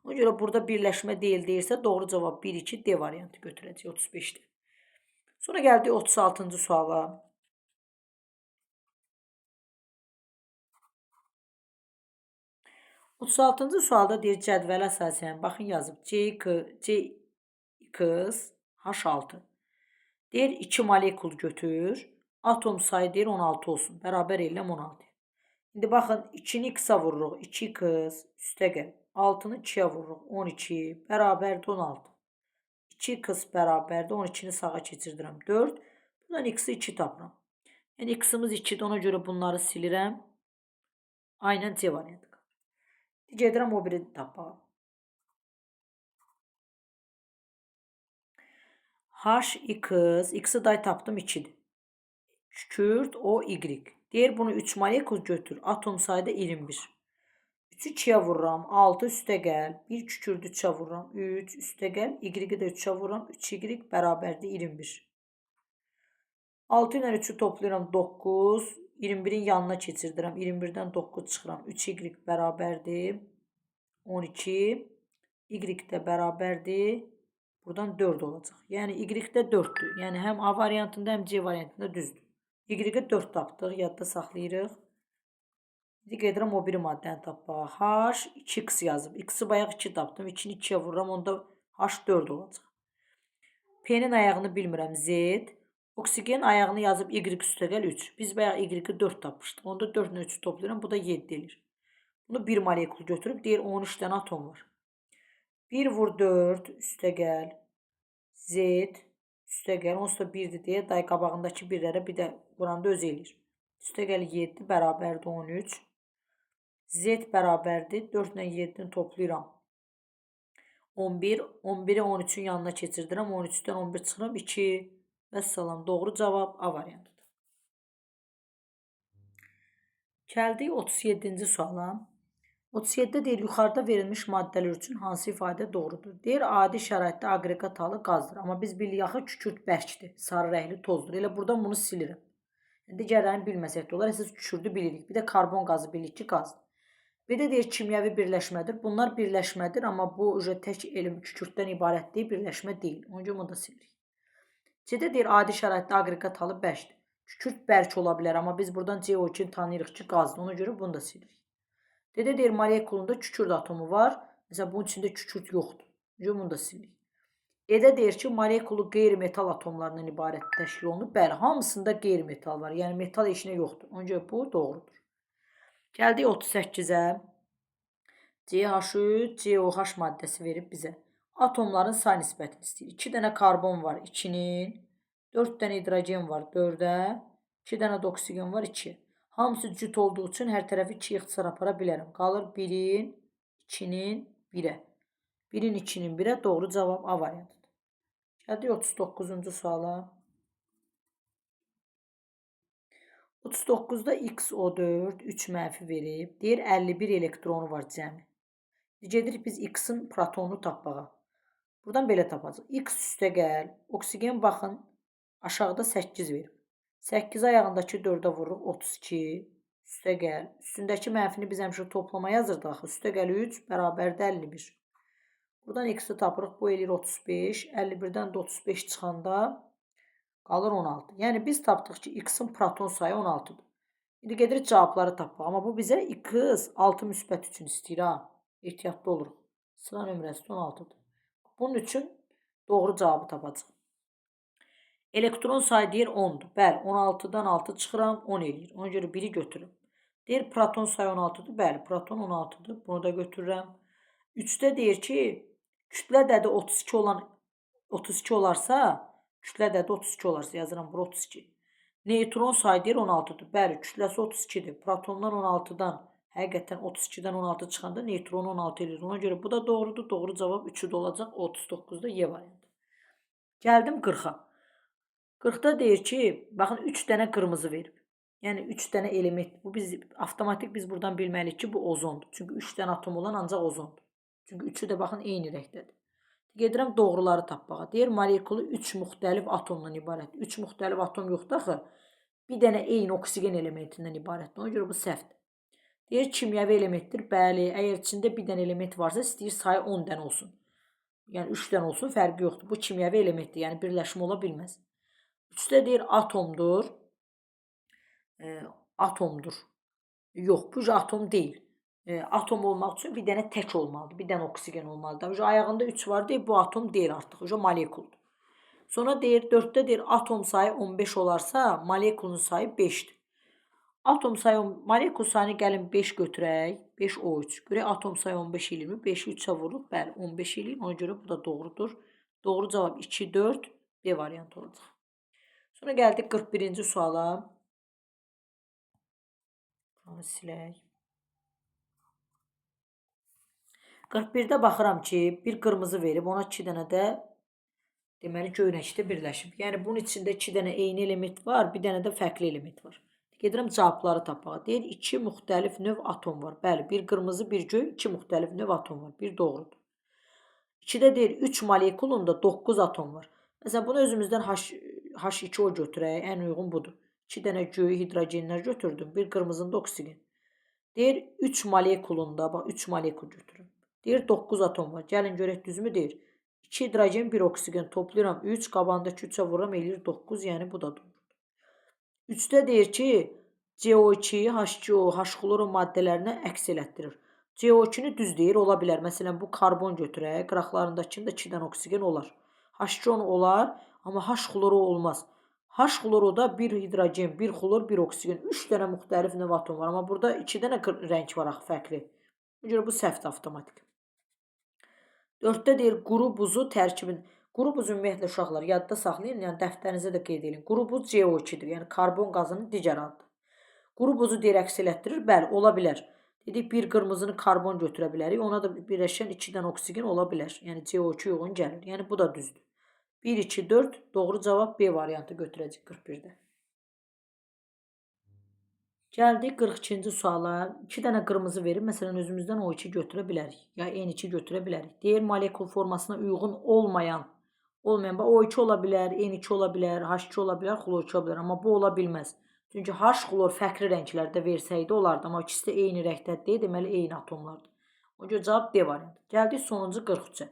Ona görə burada birləşmə deyil deyirsə, doğru cavab 1, 2, D variantı götürəcək 35-də. Sonra gəldik 36-cı suala. Otuz sualda deyir cədvələ əsasən, baxın yazıb CX H6. Deyir 2 molekul götür, atom sayı deyir 16 olsun, bərabər eləm 16. İndi baxın 2-ni X-a vururuq, 2X üstə gəl. 6-nı 2-yə vururuq, 12 bərabərdir 16. 2X bərabərdir, 12-ni sağa keçirdirəm 4. Buradan X-i 2 tapıram. Yəni X-imiz 2-dir, ona görə bunları silirəm. Aynən C variantı. Gedirəm o biri tapmağa. H, X, X-i day tapdım 2-dir. Kükürt, O, Y. Deyir bunu 3 molekul götür. Atom sayı da 21. 3'ü 2'yə vururam. 6 üstə gəl. 1 kükürdü 3'ə vururam. 3 üstə gəl. Y-i də 3'ə vururam. 3y bərabərdir 21. 6 ilə 3'ü toplayıram 9. 21'in yanına keçirdirəm. 21'dən 9 çıxıram. 3y bərabərdir 12. Y də bərabərdir. Buradan 4 olacaq. Yəni y də 4'dür. Yəni həm A variantında, həm C variantında düzdür. Y-ə 4 tapdıq. Yadda saxlayırıq. İndi gedirəm o biri maddəni tapmağa. H 2x yazıb. X-i bayaq 2 tapdım. 2'ni 2'yə vururam. Onda H 4 olacaq. P-nin ayağını bilmirəm. Z. Oksigen ayağını yazıb Y üstə gəl 3. Biz bayaq Y-i 4 tapmışdıq. Onda 4 ilə 3'ü toplayıram. Bu da 7 edir. Bunu 1 molekul götürüb deyir 13 dənə atom var. 1 vur 4 üstə gəl. Z üstə gəl. Onsuz da 1'dir deyə day qabağındakı birlərə bir də buranda öz eləyir. Üstə gəl 7 bərabərdir 13. Z bərabərdir. 4 ilə 7'ni toplayıram. 11. 11'i 13'ün yanına keçirdirəm. 13'dən 11 çıxıram. 2. Vəssalam. Doğru cavab A variantıdır. Gəldik 37-ci suala. 37'də deyir, yuxarıda verilmiş maddələr üçün hansı ifadə doğrudur? Deyir, adi şəraitdə aqreqat halı qazdır. Amma biz bilirik axı kükürt bərkdir. Sarı rəngli tozdur. Elə buradan bunu silirəm. Digərlərini bilməsək də olar. Əsas kükürdü bilirik. Bir də karbon qazı bilirik ki, qazdır. Bir də deyir, kimyəvi birləşmədir. Bunlar birləşmədir, amma bu tək elm kükürddən ibarət deyil, birləşmə deyil. Onca bunu da silirik. C-də deyir, adi şəraitdə aqreqat halı bərkdir. Kükürt bərk ola bilər, amma biz buradan CO2-ni tanıyırıq ki, qazdır. Ona görə bunu da silirik. D-də deyir, molekulunda kükürt atomu var. Məsələn, bunun içində kükürt yoxdur. Bunu da silirik. E-də deyir ki, molekulu qeyri-metal atomlarından ibarət təşkil olunur. Bəli, hamısında qeyri-metal var. Yəni, metal eşinə yoxdur. Ona görə bu doğrudur. Gəldik 38-ə. CH3, COH maddəsi verib bizə. Atomların say nisbətini istəyir. 2 dənə karbon var 2'nin. 4 dənə hidrogen var 4'ə. 2 dənə də oksigen var 2'yə. Hamısı cüt olduğu üçün hər tərəfi 2 ixtisar apara bilərəm. Qalır 1'in, 2'nin, 1'ə. 1'in, 2'nin, 1'ə. Doğru cavab A variantıdır. Gəldik 39-cu suala. 39'da XO4 3 mənfi verib. Deyir 51 elektronu var cəmi. Gedirik biz X'in protonunu tapmağa. Buradan belə tapacaq. X üstə gəl. Oksigen baxın aşağıda 8 verib. 8 ayağındakı 4'ə vururuq 32. Üstə gəl. Üstündəki mənfini biz həmişə toplama yazırdıq axı. Üstə gəl 3 bərabərdə 51. Buradan X'i tapırıq. Bu eləyir 35. 51'dən də 35 çıxanda qalır 16. Yəni biz tapdıq ki, X'in proton sayı 16'dır. İndi gedirik cavabları tapmaq. Amma bu bizə X 6 müsbət üçün istəyir ha. Ehtiyatlı oluruq. Sıra nömrəsi 16'dır. Bunun üçün doğru cavabı tapacaq. Elektron sayı deyir 10'dur. Bəli, 16'dan 6 çıxıram, 10 eləyir. Ona görə 1'i götürürüm. Deyir proton sayı 16'dır. Bəli, proton 16'dır. Bunu da götürürəm. 3'də deyir ki, kütlə dədi 32 olarsa, kütlə dədi 32 olarsa yazıram bura 32. Neytron sayı deyir 16'dır. Bəli, kütləsi 32'dir. Protondan 16'dan, həqiqətən 32'dən 16 çıxanda neytron 16 eləyir. Ona görə bu da doğrudur. Doğru cavab 3'ü də olacaq. 39'da Y variantı. Gəldim 40'a. 40'da deyir ki, baxın 3 dənə qırmızı verib. Yəni 3 dənə element. Bu avtomatik biz buradan bilməliyik ki, bu ozondur. Çünki 3 dənə atom olan ancaq ozondur. Çünki 3'ü də baxın eyni rəngdədir. Gedirəm doğruları tapmağa. Deyir molekulu 3 müxtəlif atomdan ibarət. 3 müxtəlif atom yoxdur axı. Bir dənə eyni oksigen elementindən ibarətdir. Ona görə bu səhvdir. Deyir kimyəvi elementdir. Bəli, əgər içində bir dənə element varsa, istəyir sayı 10 dənə olsun. Yəni 3 dənə olsun, fərqi yoxdur. Bu kimyəvi elementdir. Yəni birləşmə ola bilməz. 3'də deyir atomdur. Atomdur. Yox, bu atom deyil. Atom olmaq üçün bir dənə tək olmalıdır. Bir dənə oksigen olmalıdır. Ayağında 3 var deyil, bu atom deyil artıq. Molekuldur. Sonra deyir 4'də deyir atom sayı 15 olarsa, molekulun sayı 5'dir. Atom sayı, molekul sayını gəlin 5 götürək. 5 O3. Görək atom sayı 15 eləyirmi? 5'i 3'ə vururuq. Bəli, 15 eləyir. Ona görə bu da doğrudur. Doğru cavab 2, 4, B variantı olacaq. Sonra gəldik 41-ci suala. Bunu silək. 41'də baxıram ki, bir qırmızı verib, ona 2 dənə də deməli göynəkdə birləşib. Yəni bunun içində 2 dənə eyni element var, bir dənə də fərqli element var. Gedirəm cavabları tapmağa. Deyir, 2 müxtəlif növ atom var. Bəli, bir qırmızı, bir göy, 2 müxtəlif növ atom var. Bir doğrudur. 2-də deyir, 3 molekulunda 9 atom var. Məsələn, bunu özümüzdən H2O götürək, ən uyğun budur. 2 dənə göy hidrogenlər götürdüm, bir qırmızında oksigen. Deyir, 3 molekulunda, bax 3 molekul götürün. Deyir, 9 atom var. Gəlin görək düzmü deyir. 2 hidrogen, 1 oksigen toplayıram 3, qabandakı 3-ə vururam, eləyir 9, yəni bu da doğrudur. 3-də deyir ki, CO2-yi H2O, H-xloro maddələrinə əks elətdirir. CO2-ni düz deyir, ola bilər. Məsələn, bu karbon götürək, qıraqlarındakında 2 dənə oksigen olar. H2O olar, amma H-xloro olmaz. H-xloroda 1 hidrogen, 1 xlor, 1 oksigen. 3 dənə müxtəlif növ atom var, amma burada 2 dənə rəng var axı fərqli. Buna görə bu səhvdir avtomatik. 4-də deyir, quru buzu tərkibin. Quru buz ümumiyyətlə uşaqlar yadda saxlayın, yəni dəftərinizə də qeyd edin. Quru buz CO2-dir, yəni karbon qazının digər adıdır. Quru buzu deyir əks elətdirir, bəli, ola bilər. Dedik, bir qırmızını karbon götürə bilərik, ona da birləşən 2 dənə oksigen ola bilər. Yəni CO2 uyğun gəlir. Yəni bu da düzdür. 1, 2, 4 doğru cavab B variantı götürəcək 41-də. Gəldik 42-ci suala. 2 dənə qırmızı verir. Məsələn, özümüzdən O2 götürə bilərik. Ya N2 götürə bilərik. Deyir, molekul formasına uyğun olmayan, O2 ola bilər, N2 ola bilər, H2 ola bilər, xlor2 ola bilər. Amma bu ola bilməz. Çünki H, xlor fərqli rənglərdə versəydi olardı. Amma ikisi də eyni rəngdədir, deməli eyni atomlardır. O görə cavab D variantı. Gəldik sonuncu 43-ə.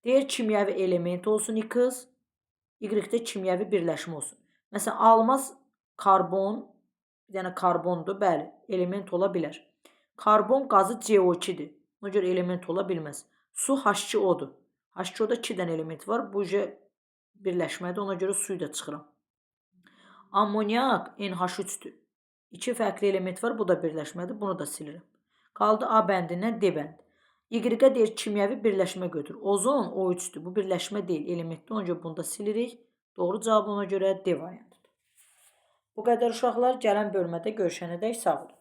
Deyir, kimyəvi element olsun X, Y-də kimyəvi birləşmə olsun. Məsələn, almaz karbon, bir dənə karbondur, bəli, element ola bilər. Karbon qazı CO2-dir. Ona görə element ola bilməz. Su H2O-dur. H2O-da 2 dənə element var. Bu birləşmədir, ona görə suyu da çıxıram. Ammoniak NH3-dür. 2 fərqli element var, bu da birləşmədir. Bunu da silirəm. Qaldı A bəndindən D bəndi. Y-ə deyir, kimyəvi birləşmə götür. Ozon O3-dür. Bu birləşmə deyil, elementdir. Ona görə bunu da silirik. Doğru cavab ona görə D variantıdır. Bu qədər uşaqlar, gələn bölmədə görüşənədək sağ olun.